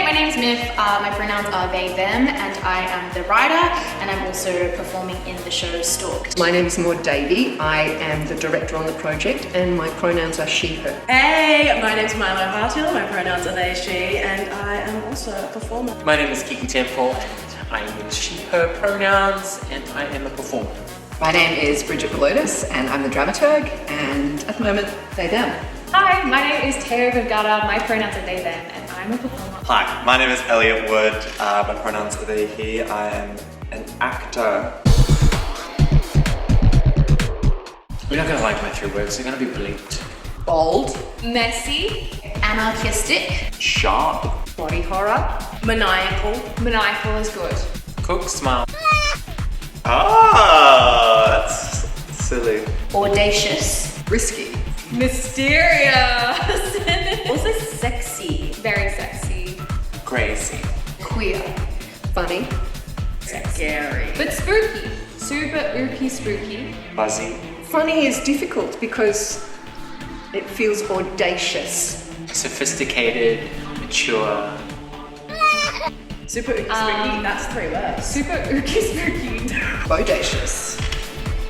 my name's Miff. My pronouns are they, them, and I am the writer, and I'm also performing in the show Stalked. My name is Maud Davey. I am the director on the project, and my pronouns are she, her. Hey, my name's Milo Hartill. My pronouns are they, she, and I am also a performer. My name is Kiki Temple, and I use she, her pronouns, and I am a performer. My name is Bridget Velotis, and I'm the dramaturg, and at the moment, they, them. Hi, my name is Teo Vergara. My pronouns are they, them, and I'm a performer. Hi, my name is Elliot Wood. My pronouns are they, he. I am an actor. We're not going to like my 3 words, they're going to be bleeped. Bold. Messy, Anarchistic, Sharp. body horror, Maniacal. maniacal is good. Cook, smile. Ah, that's silly. audacious, Risky. Mysterious, Also sexy. very sexy, Crazy. queer, Funny. Scary. but spooky. Super ooky spooky. Buzzy. Funny is difficult because it feels audacious. Sophisticated, mature. Super spooky. That's 3 words. Super ooky spooky. Bodacious.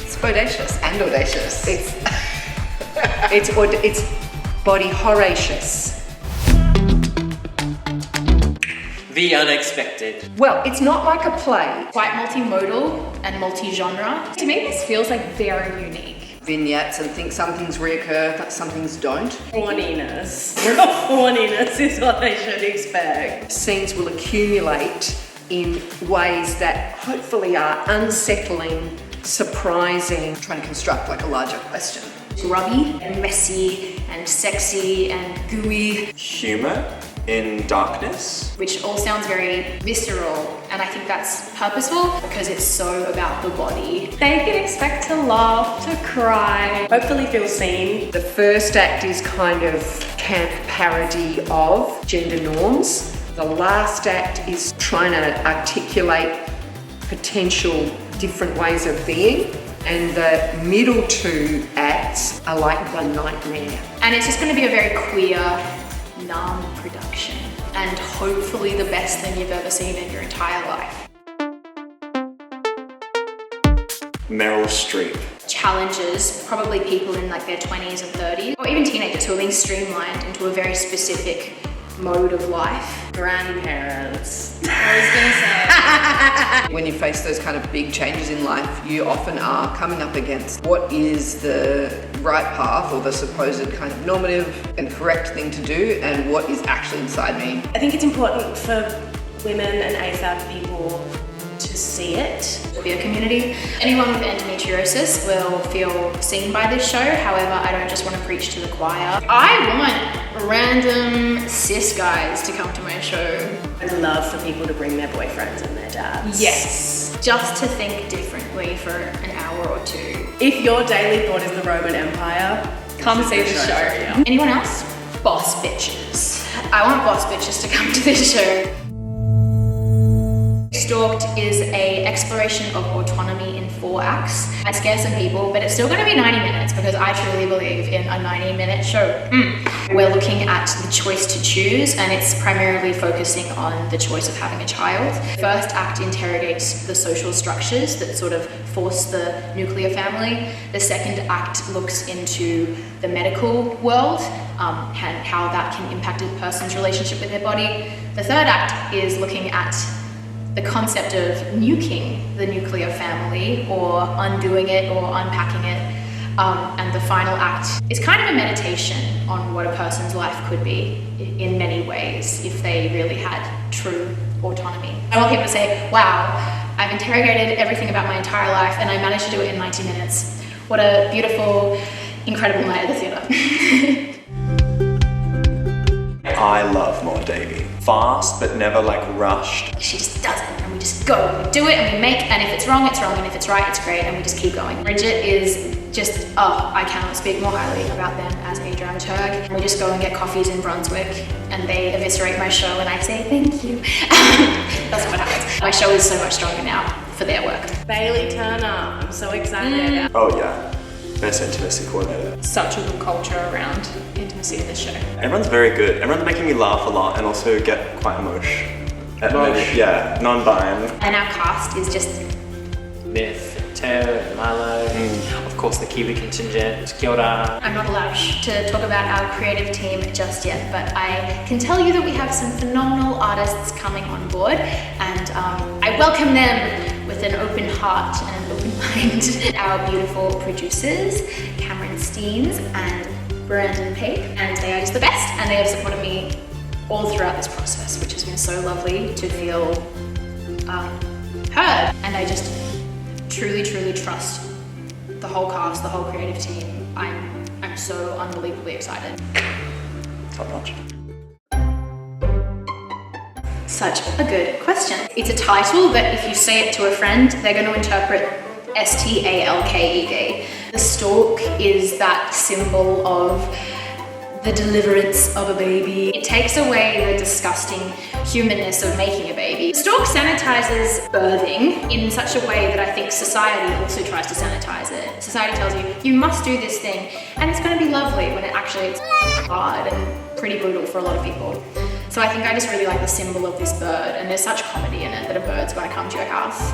It's bodacious and audacious. It's body horratious. The unexpected. Well, it's not like a play. quite multimodal and multi-genre. To me, this feels like very unique. Vignettes and some things reoccur, some things don't. Horniness. Horniness is what they should expect. Scenes will accumulate in ways that hopefully are unsettling, surprising, trying to construct like a larger question. Grubby and messy and sexy and gooey, Humor in darkness. which all sounds very visceral, and I think that's purposeful because it's so about the body. They can expect to laugh, to cry. Hopefully feel seen. The first act is kind of camp parody of gender norms. The last act is trying to articulate potential different ways of being. And the middle 2 acts are like the nightmare. And it's just going to be a very queer, numb production, and hopefully the best thing you've ever seen in your entire life. Meryl Streep. Challenges probably people in like their 20s and 30s, or even teenagers who are being streamlined into a very specific mode of life. Grandparents. I was gonna say, When you face those kind of big changes in life, you often are coming up against what is the right path or the supposed kind of normative and correct thing to do, and what is actually inside me. I think it's important for women and AFAB people to see it. be a community. Anyone with endometriosis will feel seen by this show. However, I don't just want to preach to the choir. I want random cis guys to come to my show. I'd love for people to bring their boyfriends and their dads. Yes, just to think differently for an hour or 2. If your daily thought is the Roman Empire, Come see the show. Anyone else? Boss bitches. I want boss bitches to come to this show. Stalked is an exploration of autonomy in 4 acts. I scare some people, but it's still going to be 90 minutes because I truly believe in a 90-minute show. We're looking at the choice to choose, and it's primarily focusing on the choice of having a child. The first act interrogates the social structures that sort of force the nuclear family. The second act looks into the medical world and how that can impact a person's relationship with their body. The third act is looking at the concept of nuking the nuclear family or undoing it or unpacking it. And the final act is kind of a meditation on what a person's life could be in many ways if they really had true autonomy. I want people to say, wow, I've interrogated everything about my entire life and I managed to do it in 90 minutes. What a beautiful, incredible night at the theatre. I love Maud Davey. Fast, but never like rushed. She just does it, and we just go, and we do it, and we make, and if it's wrong, it's wrong, and if it's right, it's great, and we just keep going. Bridget is just, I cannot speak more highly about them as a dramaturg. We just go and get coffees in Brunswick, and they eviscerate my show, and I say thank you. That's what happens. My show is so much stronger now for their work. Bailey Turner, I'm so excited. Oh yeah. best intimacy coordinator. Such a good culture around intimacy in this show. Everyone's very good. Everyone's making me laugh a lot and also get quite emotional. Yeah, non-bind. And our cast is just Myth, Teo, and Milo. Of course, the Kiwi contingent, Kia ora. I'm not allowed to talk about our creative team just yet, but I can tell you that we have some phenomenal artists coming on board, and I welcome them with an open heart and an open mind. Our beautiful producers, Cameron Steens and Brandon Pape, and they are just the best, and they have supported me all throughout this process, which has been so lovely to feel heard, and I just truly trust the whole cast, the whole creative team. I'm so unbelievably excited. Top notch. Such a good question. It's a title that if you say it to a friend, they're going to interpret STALKED. The stalk is that symbol of the deliverance of a baby. It takes away the disgusting humanness of making a baby. Stalk sanitizes birthing in such a way that I think society also tries to sanitize it. Society tells you, you must do this thing, and it's going to be lovely, when it actually is hard and pretty brutal for a lot of people. So I think I just really like the symbol of this bird, and there's such comedy in it that a bird's going to come to your house.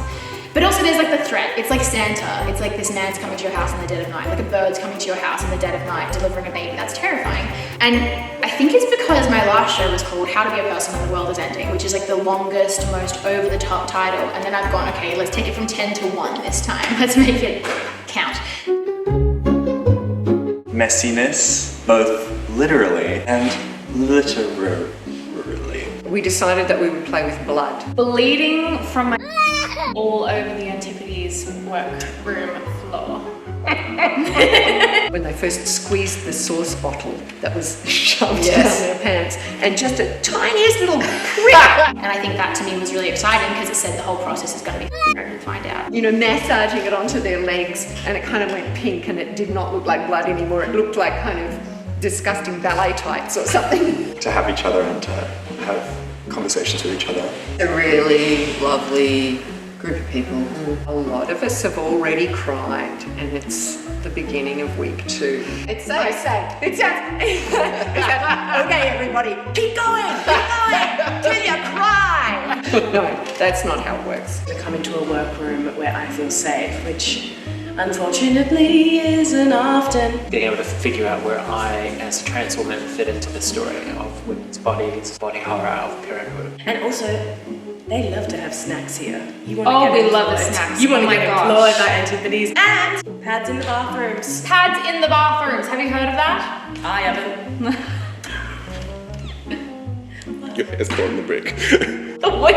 But also there's like the threat. It's like Santa. It's like this man's coming to your house in the dead of night. Like a bird's coming to your house in the dead of night delivering a baby. That's terrifying. And I think it's because my last show was called How to Be a Person When the World Is Ending, which is like the longest, most over-the-top title. And then I've gone, okay, let's take it from 10 to 1 this time. Let's make it count. Messiness, both literally and literally. We decided that we would play with blood. Bleeding from my all over the Antipodes workroom floor. When they first squeezed the sauce bottle that was shoved down their pants, and just a tiniest little prick. And I think that to me was really exciting because it said the whole process is going to be and find out. You know, massaging it onto their legs, and it kind of went pink, and it did not look like blood anymore. It looked like kind of disgusting ballet tights or something. To have each other and to have conversations with each other. A really lovely group of people. A lot of us have already cried, and it's the beginning of week 2. It's so sad. It sounds. Okay, everybody, keep going till you cry. No, that's not how it works. To come into a workroom where I feel safe, which unfortunately isn't often. Being able to figure out where I, as a trans woman, fit into the story of women's bodies, body horror, of parenthood. And also, they love to have snacks here. You want Oh, to get we love the employed. snacks. You want Oh to my get gosh. employed by Antipodes. And pads in the bathrooms. Pads in the bathrooms. Have you heard of that? I haven't. Your hair's caught in the brick. What?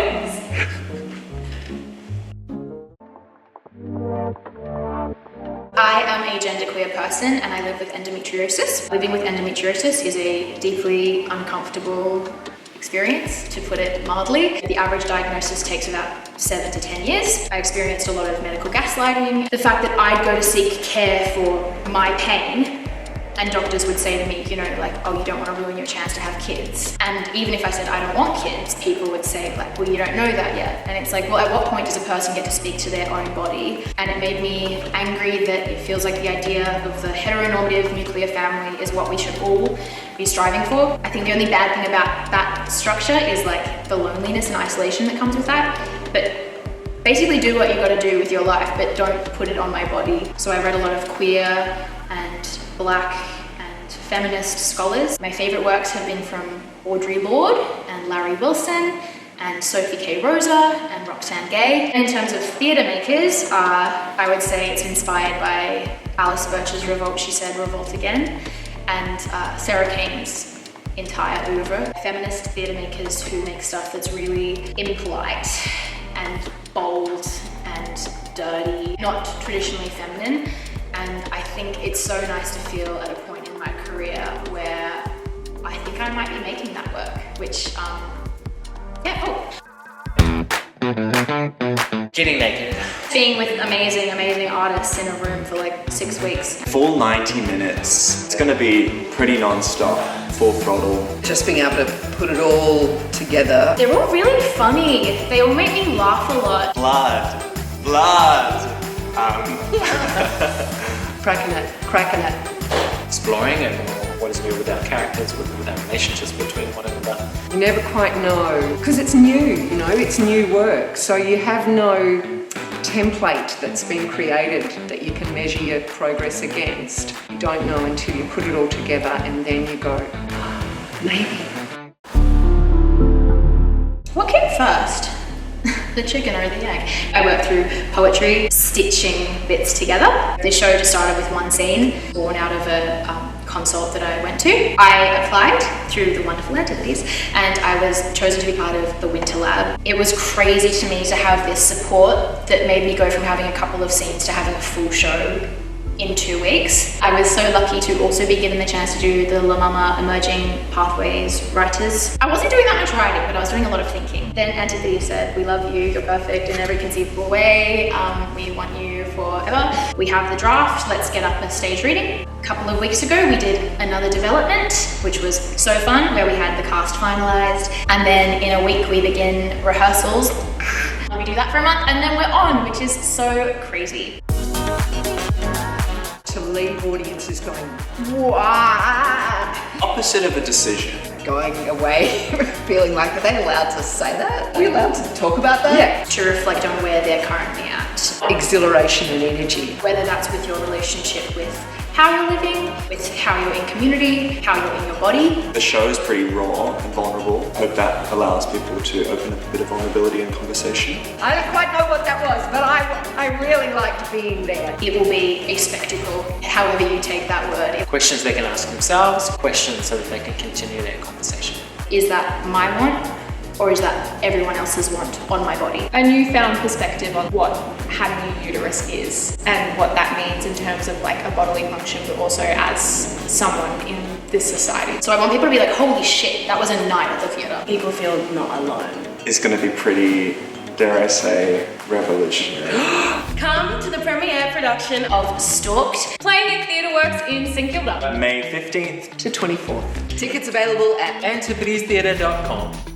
I am a genderqueer person and I live with endometriosis. Living with endometriosis is a deeply uncomfortable experience, to put it mildly. The average diagnosis takes about 7 to 10 years. I experienced a lot of medical gaslighting. The fact that I'd go to seek care for my pain and doctors would say to me, you know, like, oh, you don't want to ruin your chance to have kids. And even if I said I don't want kids, people would say like, well, you don't know that yet. And it's like, well, at what point does a person get to speak to their own body? And it made me angry that it feels like the idea of the heteronormative nuclear family is what we should all be striving for. I think the only bad thing about that structure is like the loneliness and isolation that comes with that. But basically do what you got to do with your life, but don't put it on my body. So I read a lot of queer and Black and feminist scholars. My favorite works have been from Audre Lorde and Larry Wilson and Sophie K. Rosa and Roxane Gay. In terms of theatre makers, I would say it's inspired by Alice Birch's Revolt, She Said, Revolt Again, and Sarah Kane's entire oeuvre. Feminist theatre makers who make stuff that's really impolite and bold and dirty, not traditionally feminine. And I think it's so nice to feel at a point in my career where I think I might be making that work, which, Getting naked. Being with amazing, amazing artists in a room for like 6 weeks. Full 90 minutes. It's gonna be pretty non-stop, full throttle. Just being able to put it all together. They're all really funny. They all make me laugh a lot. Blood. cracking it. Exploring and what is new with our characters, with our relationships between one another. You never quite know, because it's new, you know, it's new work. So you have no template that's been created that you can measure your progress against. You don't know until you put it all together and then you go, maybe. What came first? The chicken or the egg? I worked through poetry, stitching bits together. The show just started with one scene, born out of a consult that I went to. I applied through the wonderful activities and I was chosen to be part of the Winter Lab. It was crazy to me to have this support that made me go from having a couple of scenes to having a full show in 2 weeks. I was so lucky to also be given the chance to do the La Mama Emerging Pathways Writers. I wasn't doing that much writing, but I was doing a lot of thinking. Then Antipodes said, we love you, you're perfect in every conceivable way, we want you forever. We have the draft, let's get up a stage reading. A couple of weeks ago, we did another development, which was so fun, where we had the cast finalized. And then in a week, we begin rehearsals. We do that for a month and then we're on, which is so crazy. To leave audiences going, wow. Opposite of a decision. Going away feeling like, are they allowed to say that? Are we allowed to talk about that? Yeah. To reflect on where they're currently at. Exhilaration and energy. Whether that's with your relationship with how you're living, with how you're in community, how you're in your body. The show is pretty raw and vulnerable. I hope that allows people to open up a bit of vulnerability and conversation. I don't quite know what that was, but I really liked being there. It will be a spectacle, however you take that word. Questions they can ask themselves, questions so that they can continue their conversation. Is that my want, or is that everyone else's want on my body? A newfound perspective on what having a uterus is and what that means in terms of like a bodily function, but also as someone in this society. So I want people to be like, holy shit, that was a night at the theatre. People feel not alone. It's going to be pretty, dare I say, revolutionary. Come to the premiere production Of Stalked. Playing at Theatre Works in St Kilda. May 15th. To 24th. Tickets available at AntipodesTheatre.com.